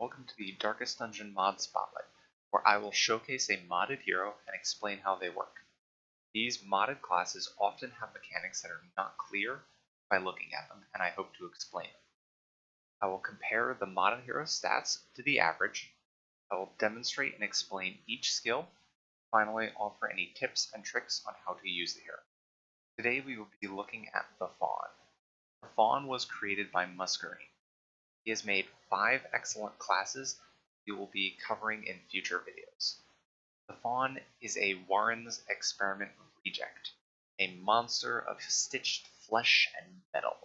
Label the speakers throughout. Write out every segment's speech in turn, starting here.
Speaker 1: Welcome to the Darkest Dungeon Mod Spotlight, where I will showcase a modded hero and explain how they work. These modded classes often have mechanics that are not clear by looking at them, and I hope to explain them. I will compare the modded hero's stats to the average. I will demonstrate and explain each skill. Finally, offer any tips and tricks on how to use the hero. Today we will be looking at the Fawn. The Fawn was created by Muscarine. He has made 5 excellent classes we will be covering in future videos. The Fawn is a Warren's Experiment reject, a monster of stitched flesh and metal.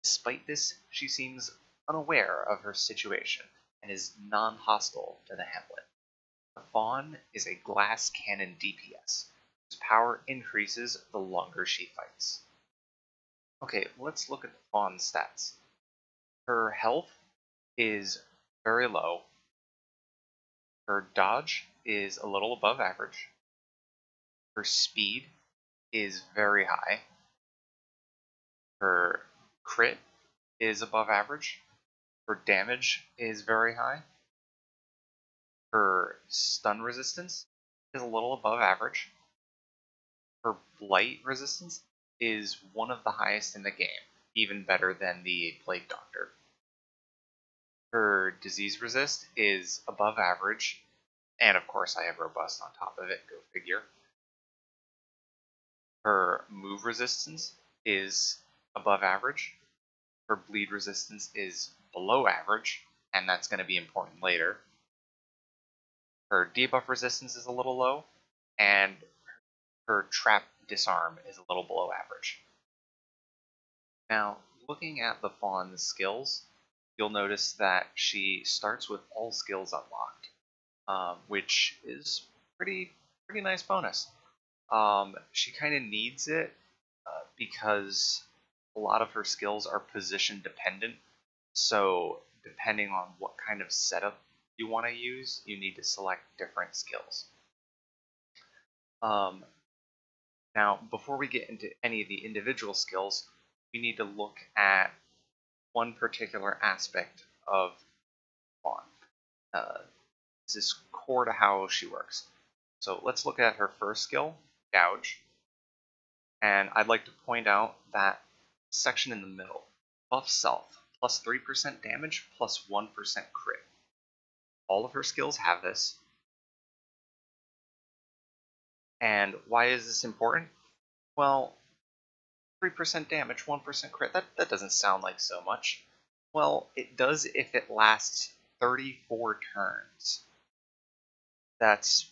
Speaker 1: Despite this, she seems unaware of her situation and is non-hostile to the Hamlet. The Fawn is a glass cannon DPS, whose power increases the longer she fights. Okay, let's look at the Fawn's stats. Her health is very low. Her dodge is a little above average. Her speed is very high. Her crit is above average. Her damage is very high. Her stun resistance is a little above average. Her blight resistance is one of the highest in the game, even better than the Plague Doctor. Her disease resist is above average, and of course I have robust on top of it, go figure. Her move resistance is above average. Her bleed resistance is below average, and that's going to be important later. Her debuff resistance is a little low, and her trap disarm is a little below average. Now, looking at the Fawn's skills, you'll notice that she starts with all skills unlocked, which is pretty nice bonus. She kind of needs it because a lot of her skills are position dependent, so depending on what kind of setup you want to use, you need to select different skills. Now, before we get into any of the individual skills, we need to look at one particular aspect of Fawn. This is core to how she works. So let's look at her first skill, Gouge. And I'd like to point out that section in the middle, buff self, plus 3% damage, plus 1% crit. All of her skills have this. And why is this important? Well, 3% damage, 1% crit, that doesn't sound like so much. Well, it does if it lasts 34 turns. That's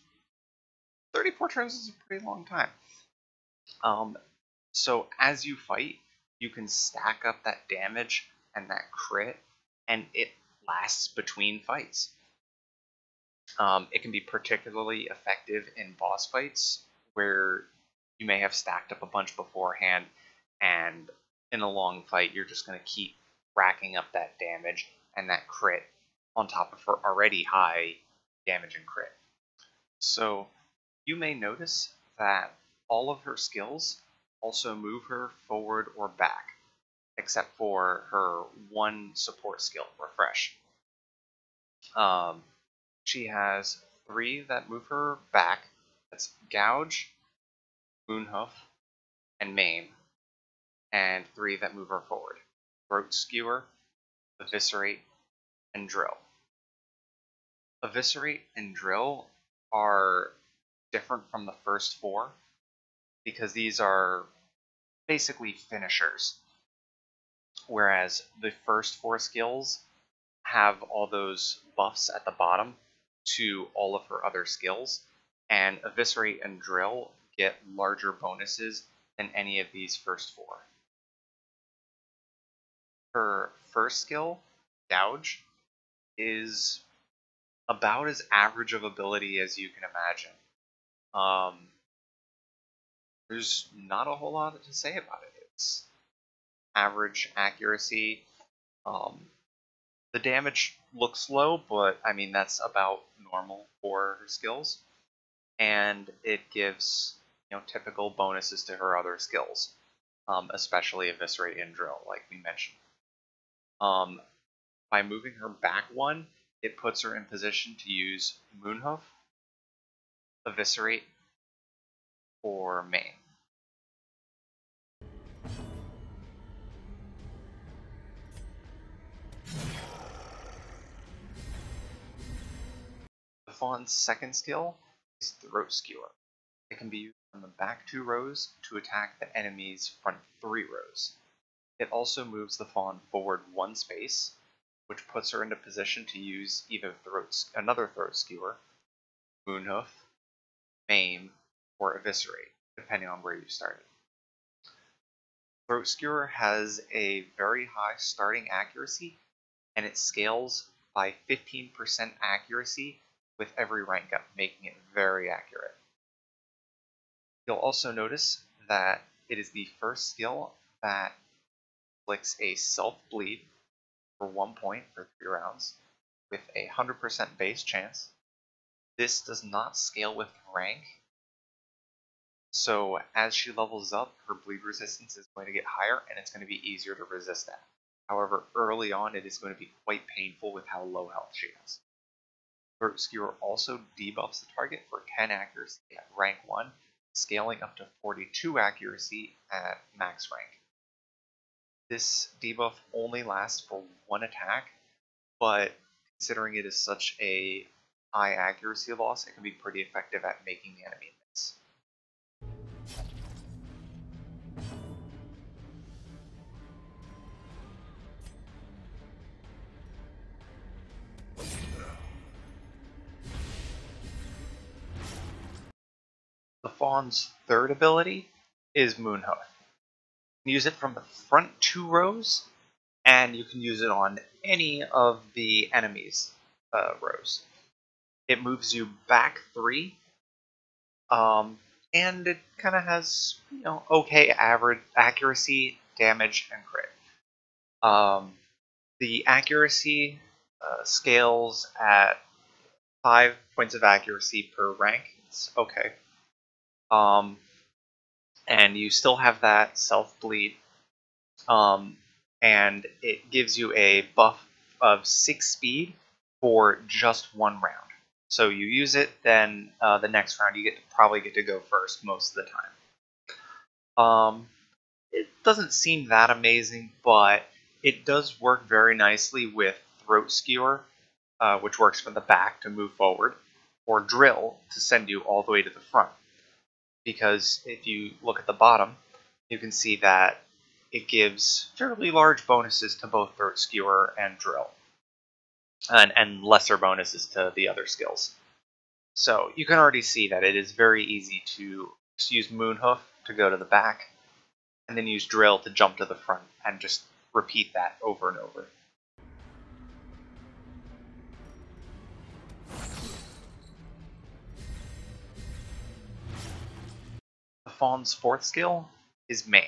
Speaker 1: 34 turns is a pretty long time. So as you fight, you can stack up that damage and that crit, and it lasts between fights. It can be particularly effective in boss fights where you may have stacked up a bunch beforehand, and in a long fight, you're just going to keep racking up that damage and that crit on top of her already high damage and crit. So you may notice that all of her skills also move her forward or back, except for her one support skill, Refresh. She has 3 that move her back. That's Gouge, Moonhoof, and Maim. And 3 that move her forward. Throat Skewer, Eviscerate, and Drill. Eviscerate and Drill are different from the first 4 because these are basically finishers. Whereas the first 4 skills have all those buffs at the bottom to all of her other skills, and Eviscerate and Drill get larger bonuses than any of these first 4. Her first skill, Gouge, is about as average of ability as you can imagine. There's not a whole lot to say about it. It's average accuracy. The damage looks low, but I mean that's about normal for her skills, and it gives typical bonuses to her other skills, especially Eviscerate and Drill, like we mentioned. By moving her back 1, it puts her in position to use Moonhoof, Eviscerate, or Maim. The Fawn's second skill is Throat Skewer. It can be used on the back 2 rows to attack the enemy's front 3 rows. It also moves the Fawn forward 1 space, which puts her into position to use either another Throat Skewer, Moonhoof, Maim, or Eviscerate, depending on where you started. Throat Skewer has a very high starting accuracy, and it scales by 15% accuracy with every rank up, making it very accurate. You'll also notice that it is the first skill that inflicts a self-bleed for 1 point for 3 rounds, with a 100% base chance. This does not scale with rank, so as she levels up, her bleed resistance is going to get higher, and it's going to be easier to resist that. However, early on, it is going to be quite painful with how low health she has. Throat Skewer also debuffs the target for 10 accuracy at rank 1, scaling up to 42 accuracy at max rank. This debuff only lasts for 1 attack, but considering it is such a high accuracy loss, it can be pretty effective at making the enemy miss. The Fawn's third ability is Moonhoof. You can use it from the front 2 rows, and you can use it on any of the enemy's rows. It moves you back 3, and it kind of has, okay average accuracy, damage, and crit. The accuracy scales at 5 points of accuracy per rank. It's okay. And you still have that self-bleed. And it gives you a buff of 6 speed for just 1 round. So you use it, then the next round you probably get to go first most of the time. It doesn't seem that amazing, but it does work very nicely with Throat Skewer, which works from the back to move forward, or Drill to send you all the way to the front. Because if you look at the bottom, you can see that it gives fairly large bonuses to both Throat Skewer and Drill, and lesser bonuses to the other skills. So you can already see that it is very easy to just use Moonhoof to go to the back, and then use Drill to jump to the front, and just repeat that over and over. The Fawn's fourth skill is Maim.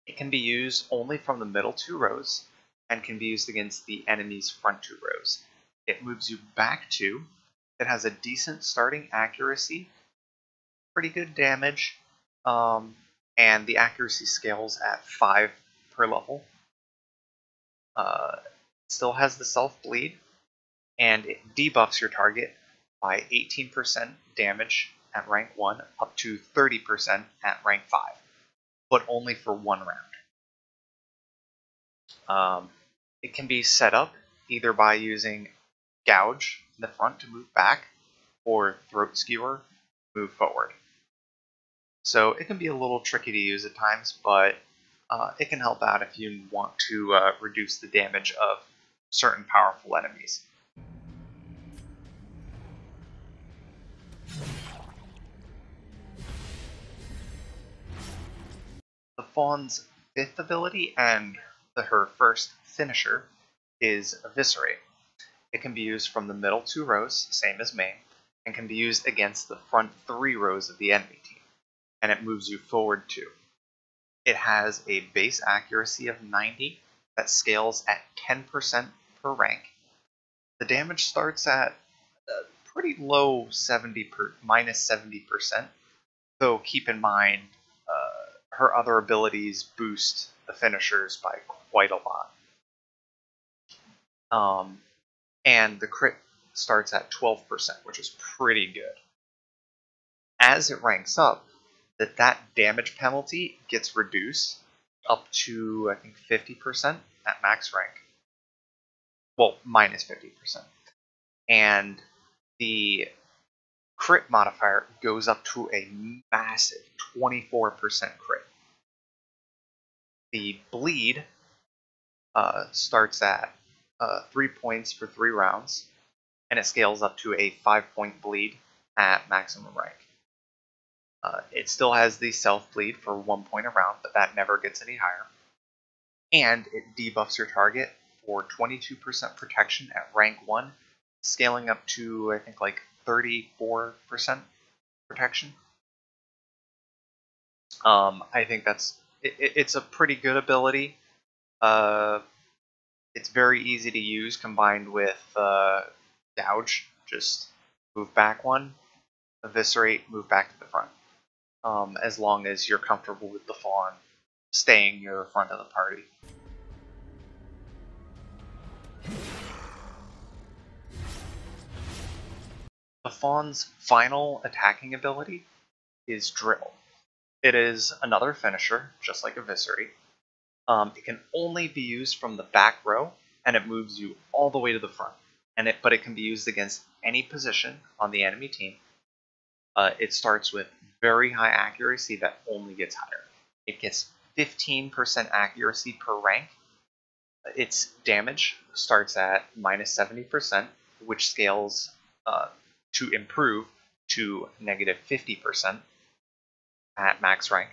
Speaker 1: It can be used only from the middle 2 rows, and can be used against the enemy's front 2 rows. It moves you back 2. It has a decent starting accuracy, pretty good damage, and the accuracy scales at 5 per level. It still has the self-bleed, and it debuffs your target by 18% damage at rank 1 up to 30% at rank 5, but only for 1 round. It can be set up either by using Gouge in the front to move back, or Throat Skewer move forward. So it can be a little tricky to use at times, but it can help out if you want to reduce the damage of certain powerful enemies. The Fawn's fifth ability, and her first finisher, is Eviscerate. It can be used from the middle 2 rows, same as Maim, and can be used against the front 3 rows of the enemy team, and it moves you forward 2. It has a base accuracy of 90 that scales at 10% per rank. The damage starts at a pretty low minus 70%, though keep in mind her other abilities boost the finishers by quite a lot. and the crit starts at 12%, which is pretty good. As it ranks up, that damage penalty gets reduced up to, I think, 50% at max rank. Well, minus 50%. And the crit modifier goes up to a massive 24% crit. The bleed starts at 3 points for 3 rounds, and it scales up to a 5-point bleed at maximum rank. It still has the self bleed for 1 point a round, but that never gets any higher. And it debuffs your target for 22% protection at rank 1, scaling up to, I think, like 34% protection. I think it's a pretty good ability. It's very easy to use combined with Gouge. Just move back 1, eviscerate, move back to the front. As long as you're comfortable with the Fawn staying near the front of the party. The Fawn's final attacking ability is Drill. It is another finisher, just like Eviscerate. It can only be used from the back row, and it moves you all the way to the front. But it can be used against any position on the enemy team. It starts with very high accuracy that only gets higher. It gets 15% accuracy per rank. Its damage starts at minus 70%, which scales to improve to negative 50% at max rank.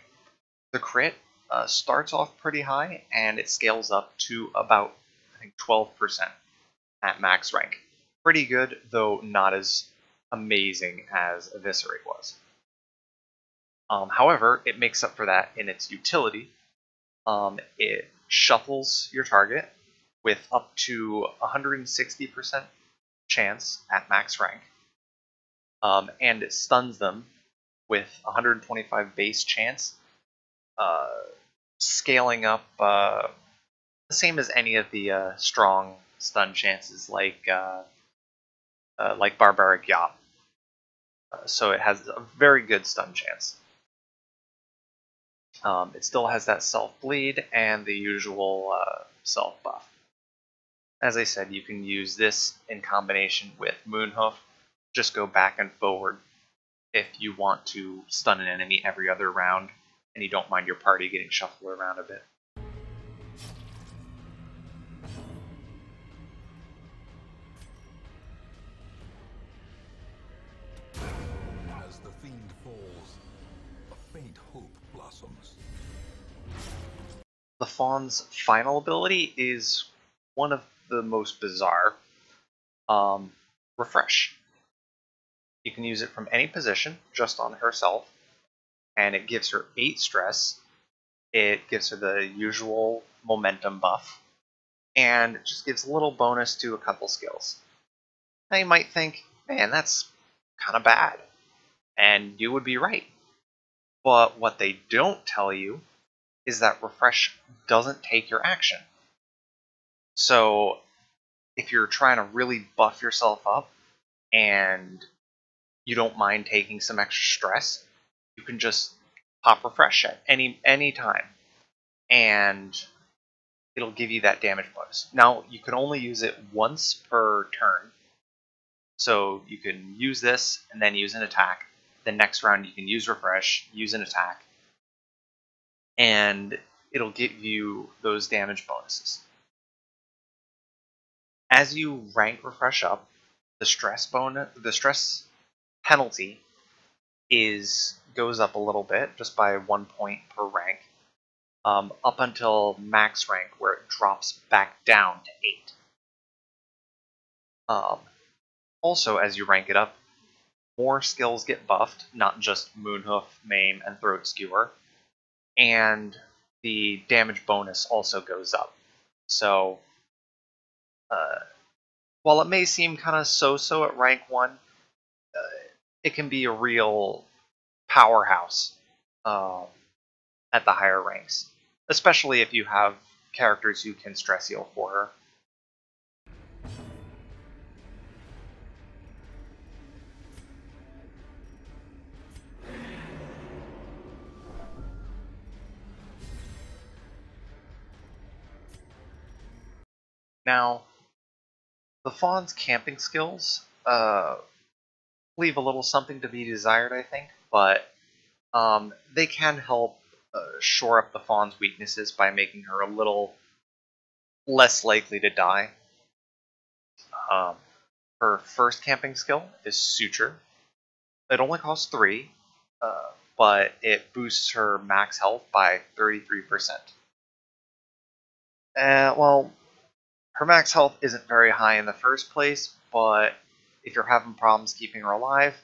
Speaker 1: The crit starts off pretty high, and it scales up to about, I think, 12% at max rank. Pretty good, though not as amazing as Eviscerate was. However, it makes up for that in its utility. It shuffles your target with up to 160% chance at max rank, and it stuns them with 125 base chance, scaling up the same as any of the strong stun chances, like Barbaric Yop. So it has a very good stun chance. It still has that self-bleed and the usual self-buff. As I said, you can use this in combination with Moonhoof. Just go back and forward if you want to stun an enemy every other round and you don't mind your party getting shuffled around a bit.
Speaker 2: As the fiend falls, a faint hope blossoms.
Speaker 1: The Fawn's final ability is one of the most bizarre. Refresh. You can use it from any position, just on herself, and it gives her 8 stress. It gives her the usual momentum buff, and it just gives a little bonus to a couple skills. Now you might think, man, that's kind of bad, and you would be right. But what they don't tell you is that Refresh doesn't take your action. So if you're trying to really buff yourself up and you don't mind taking some extra stress, you can just pop Refresh at any time, and it'll give you that damage bonus. Now, you can only use it once per turn, so you can use this and then use an attack. The next round you can use Refresh, use an attack, and it'll give you those damage bonuses. As you rank Refresh up, the stress penalty goes up a little bit, just by 1 point per rank, up until max rank, where it drops back down to 8. Also, as you rank it up, more skills get buffed, not just Moonhoof, Maim, and Throat Skewer, and the damage bonus also goes up. So, while it may seem kind of so-so at rank 1, it can be a real powerhouse at the higher ranks, especially if you have characters who can stress heal for her. Now, the Fawn's camping skills leave a little something to be desired, I think, but they can help shore up the Fawn's weaknesses by making her a little less likely to die. Um, her first camping skill is Suture. It only costs 3, but it boosts her max health by 33%. Well, her max health isn't very high in the first place, but if you're having problems keeping her alive,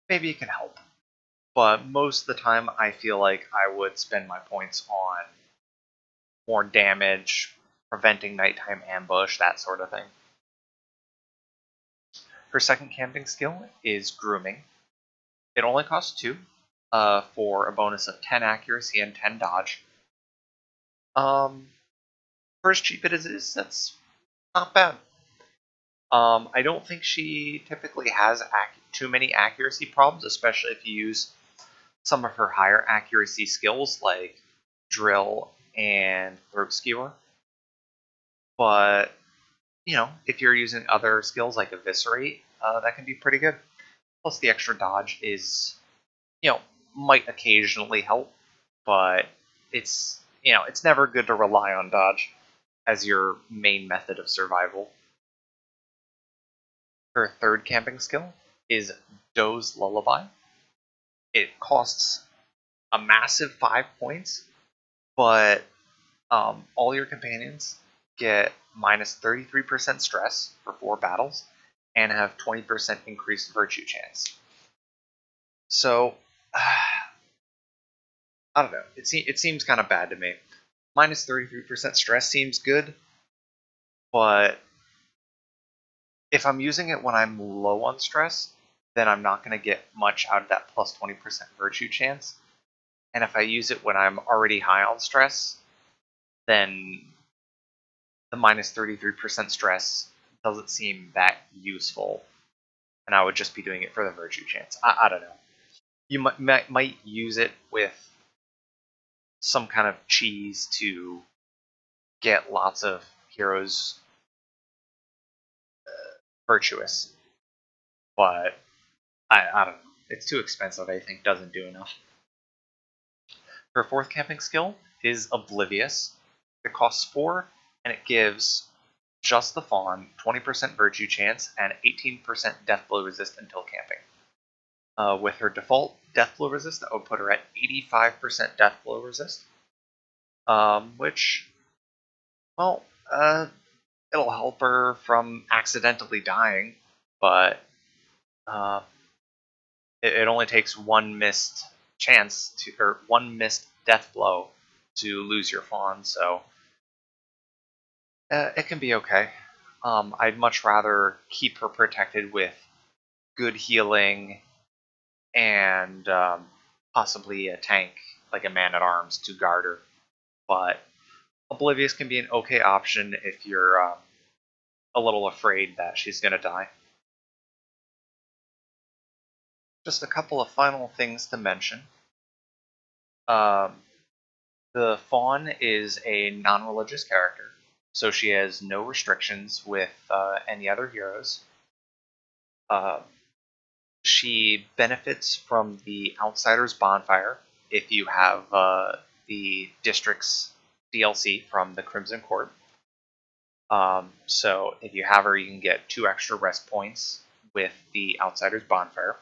Speaker 1: maybe it can help. But most of the time, I feel like I would spend my points on more damage, preventing nighttime ambush, that sort of thing. Her second camping skill is Grooming. It only costs 2, for a bonus of 10 accuracy and 10 dodge. For as cheap as it is, that's not bad. I don't think she typically has too many accuracy problems, especially if you use some of her higher accuracy skills like Drill and Throat Skewer. But, if you're using other skills like Eviscerate, that can be pretty good. Plus the extra dodge is, might occasionally help, but it's never good to rely on dodge as your main method of survival. Her third camping skill is Doe's Lullaby. It costs a massive 5 points, but all your companions get minus 33% stress for 4 battles and have 20% increased virtue chance. So, I don't know. It seems kind of bad to me. Minus 33% stress seems good, but if I'm using it when I'm low on stress, then I'm not going to get much out of that plus 20% virtue chance. And if I use it when I'm already high on stress, then the minus 33% stress doesn't seem that useful, and I would just be doing it for the virtue chance. I don't know. You might use it with some kind of cheese to get lots of heroes virtuous, but I don't know. It's too expensive, I think. Doesn't do enough. Her fourth camping skill is Oblivious. It costs 4, and it gives just the Fawn 20% virtue chance and 18% death blow resist until camping. With her default death blow resist, that would put her at 85% death blow resist, which, well, it'll help her from accidentally dying, but it only takes one missed one missed death blow to lose your Fawn, so it can be okay. I'd much rather keep her protected with good healing and possibly a tank like a man-at-arms to guard her. But Oblivious can be an okay option if you're a little afraid that she's going to die. Just a couple of final things to mention. The Fawn is a non-religious character, so she has no restrictions with any other heroes. She benefits from the Outsider's Bonfire if you have the District's DLC from the Crimson Court. So if you have her, you can get 2 extra rest points with the Outsider's Bonfire.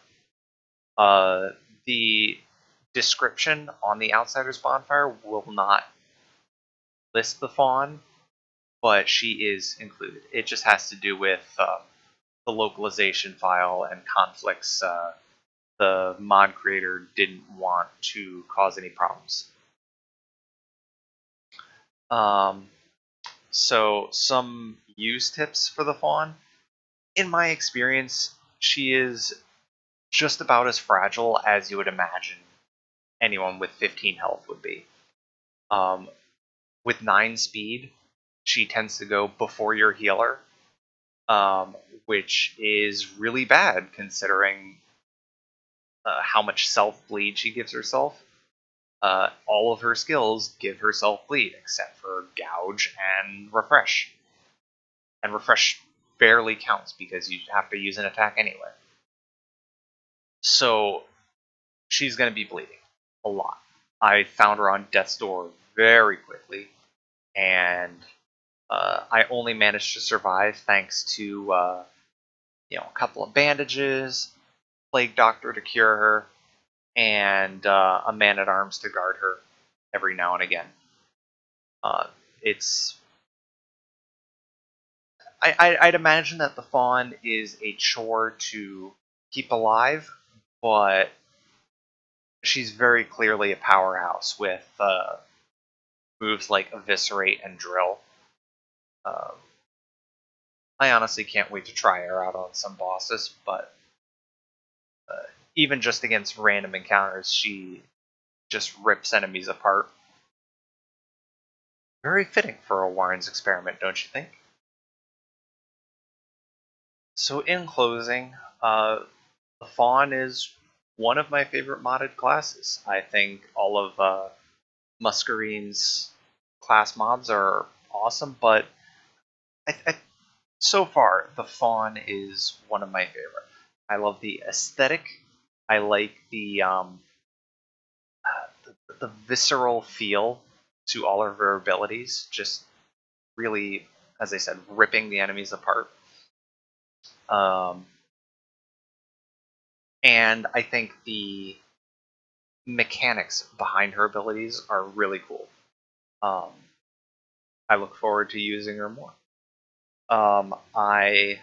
Speaker 1: The description on the Outsider's Bonfire will not list the Fawn, but she is included. It just has to do with the localization file and conflicts the mod creator didn't want to cause any problems. So some use tips for the Fawn. In my experience, she is just about as fragile as you would imagine anyone with 15 health would be. With 9 speed, she tends to go before your healer, which is really bad considering how much self-bleed she gives herself. All of her skills give her self-bleed, except for Gouge and Refresh. and refresh barely counts because you have to use an attack anyway. So she's going to be bleeding a lot. I found her on death's door very quickly, and I only managed to survive thanks to a couple of bandages, plague doctor to cure her, and a man-at-arms to guard her every now and again. I'd imagine that the Fawn is a chore to keep alive, but she's very clearly a powerhouse with moves like Eviscerate and Drill. I honestly can't wait to try her out on some bosses, but even just against random encounters, she just rips enemies apart. Very fitting for a Warren's experiment, don't you think? So in closing, the Fawn is one of my favorite modded classes. I think all of Muscarine's class mods are awesome, but so far, the Fawn is one of my favorite. I love the aesthetic. I like the visceral feel to all of her abilities. Just really, as I said, ripping the enemies apart. And I think the mechanics behind her abilities are really cool. I look forward to using her more. I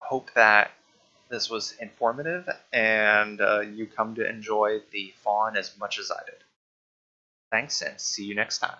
Speaker 1: hope that this was informative and you come to enjoy the Fawn as much as I did. Thanks, and see you next time.